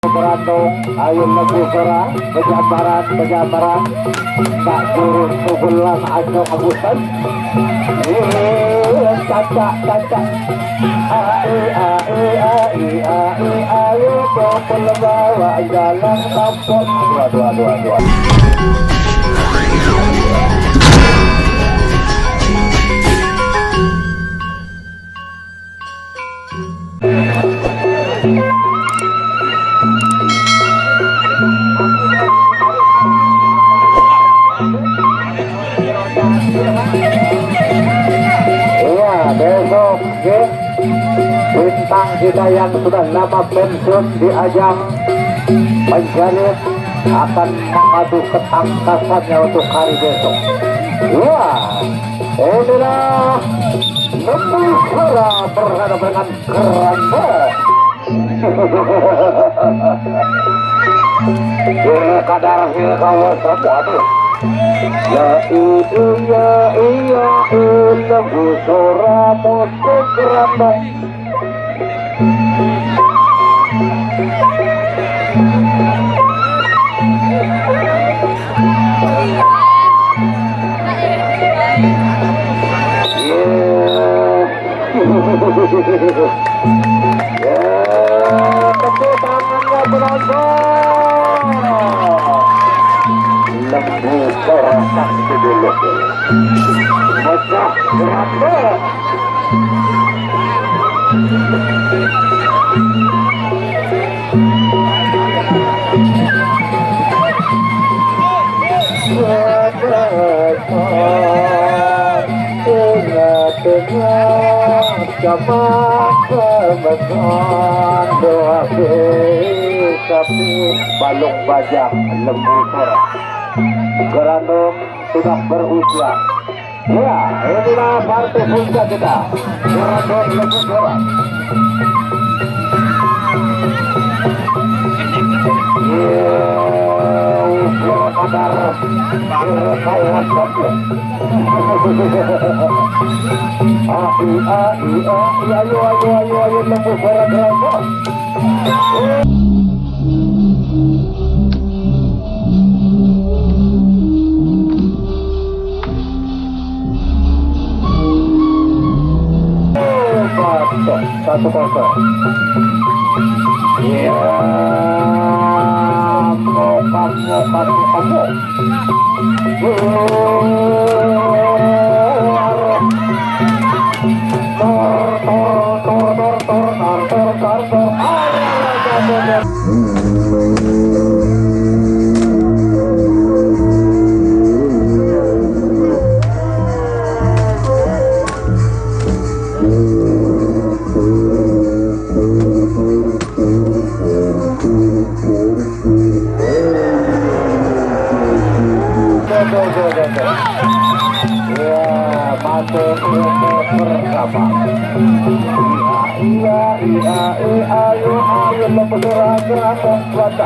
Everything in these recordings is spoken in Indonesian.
Berandong, ayo negara, pejabaran, tak turun sebulan aja Agusan. Caca, ayo ke pelebawa jalan kampung. Dua. Iya, besok bintang kita yang sudah lama pensiun di ajang menjalin akan mengadu ketangkasannya untuk hari besok. Iya, inilah Lembu Suara berhadapan dengan Keranda. Kadar kawasan, waduh. Iya, Lembu Suara musik Keranda. Tepuk tangannya penonton. Lembu Suara kasih dulu. Mecah Keranda. Kemekan doa tapi balung bajang Lembu Suara Gerandong sudah berusia. Ya, inilah partai puncak kita Gerandong Lembu Suara. Kadar kawan satu. Ayo Lembu Suara Gerandong. Satu kosong. Ya, kamu. Ya, masuk bersama. Iya, ayo Lembu Suara Gerandong Belanda.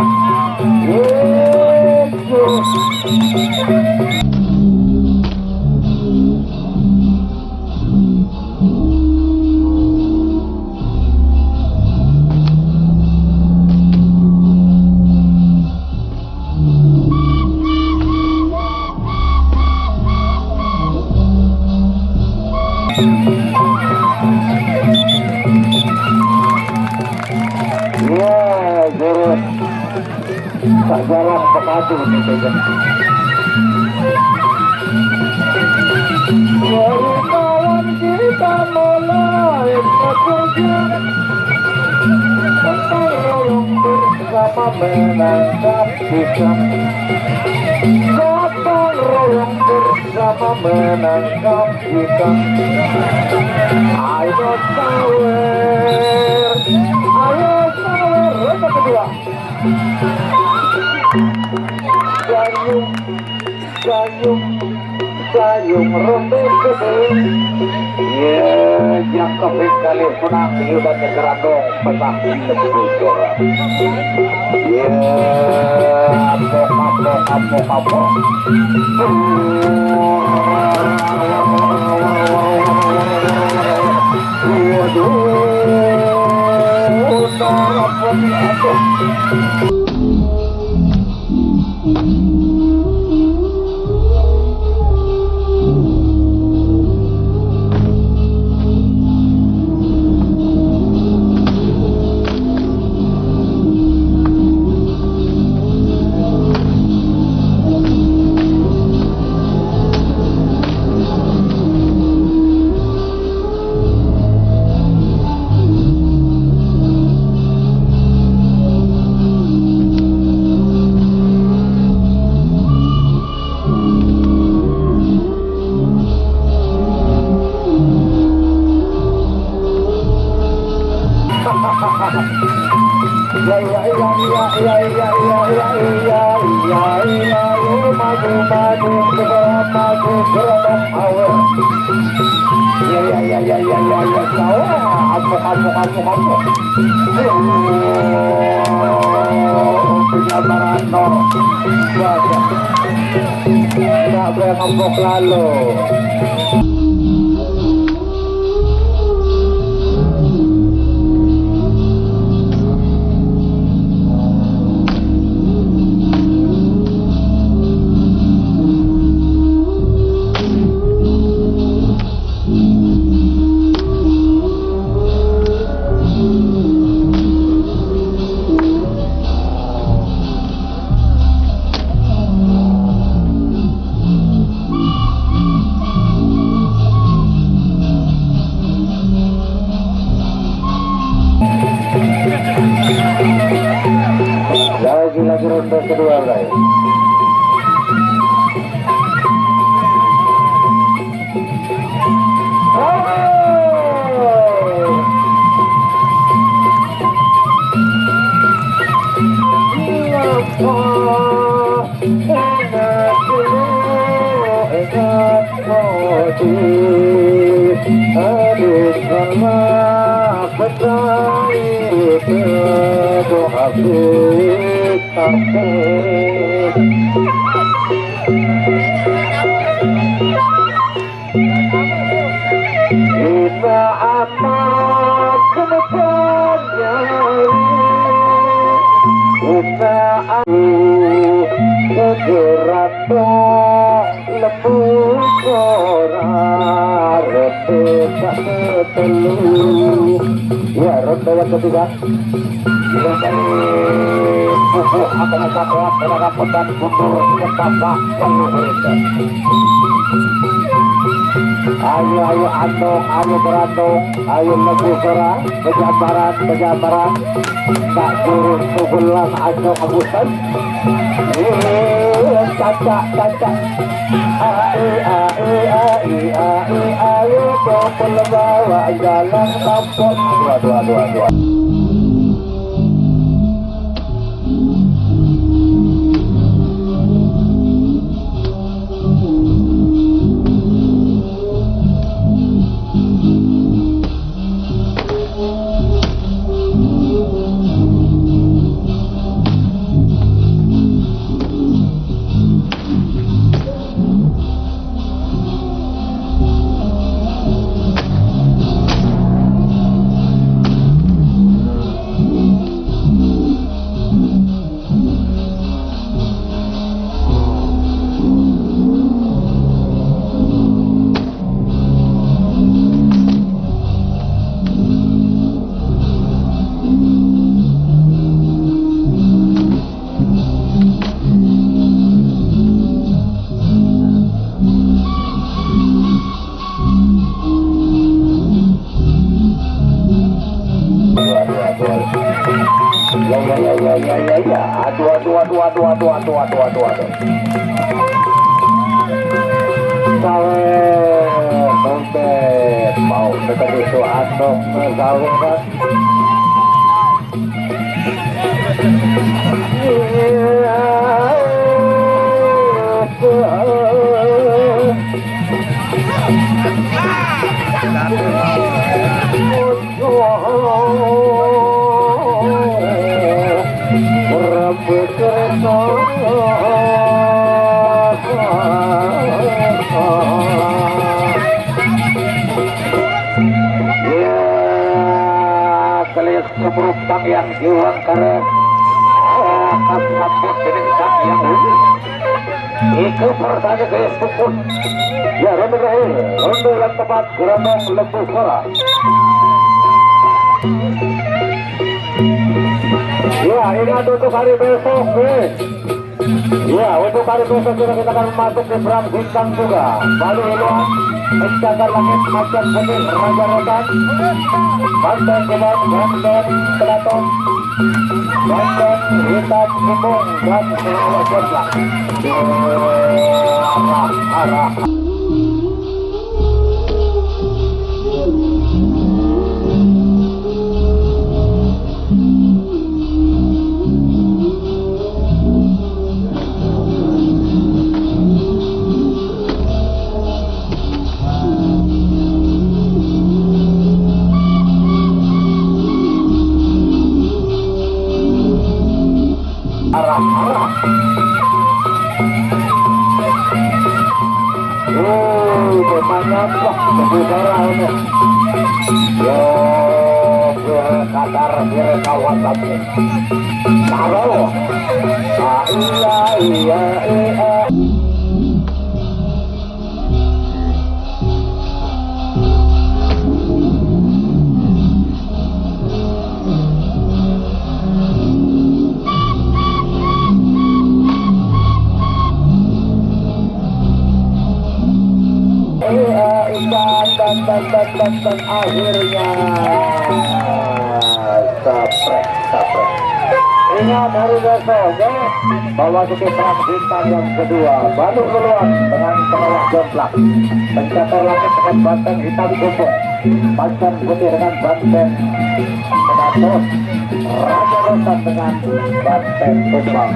Ya, jurus tak jalan pekadu gitu kan. Dari kawan kita mulai bekerja, gotong royong bersama menangkap ikan. Gotong royong bersama menangkap ikan. Ayo sawer, ronde kedua. Gayung ronde kedua. Ya, yang kali menang dan Gerandong petang Lembu Suara. Ya, apa. Waduh, Lalu lagi ronde kedua guys. Kita amat kedepannya, kita segera lembu korar repeka ketelu. Ya, ronde yang ketiga. Buku akan dapat pendapatan mundur ketambah peluang. Ayo andong, ayo berandong, ayo lagu suara, pejabaran, tak turun tubulang andong abusan. Caca, ayo bawa jalan kampung. Dua. Aduh. Sawer, dompet, mau dekat itu andong sawer kan? berupang yang jiwang karena kasabut dengan kaki yang unik. Ike pertanda ke sepun. Ya, ronde terakhir. Ronde yang tepat gelombang lembu suara. Ya, ingat untuk hari besok, ya, untuk hari besok kita akan masuk ke Bram Bintang juga. Bali Eluan, mencagar langit macan putih Raja Rotan, Banten Kebon, Banten Kelaton, Banten Hitam Kumbung, dan Sewa Jemplak. Arah. Mantap, berbicara ini. Yo, kadar kawan tapi. Taruh. Iya. Dan akhirnya sapret. Ingat hari besok ya, bahwa Bram Bintang yang kedua baru keluar dengan penolak jemplak, mencatar langit dengan Banten Hitam Kumbung, macan putih dengan Banten Kelaton, Raja Rotan dengan Banten Kumbang.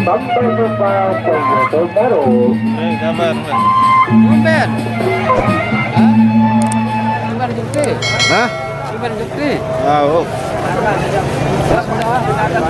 Sampai jumpa di YouTube baru. Kabar, Ben. Hah?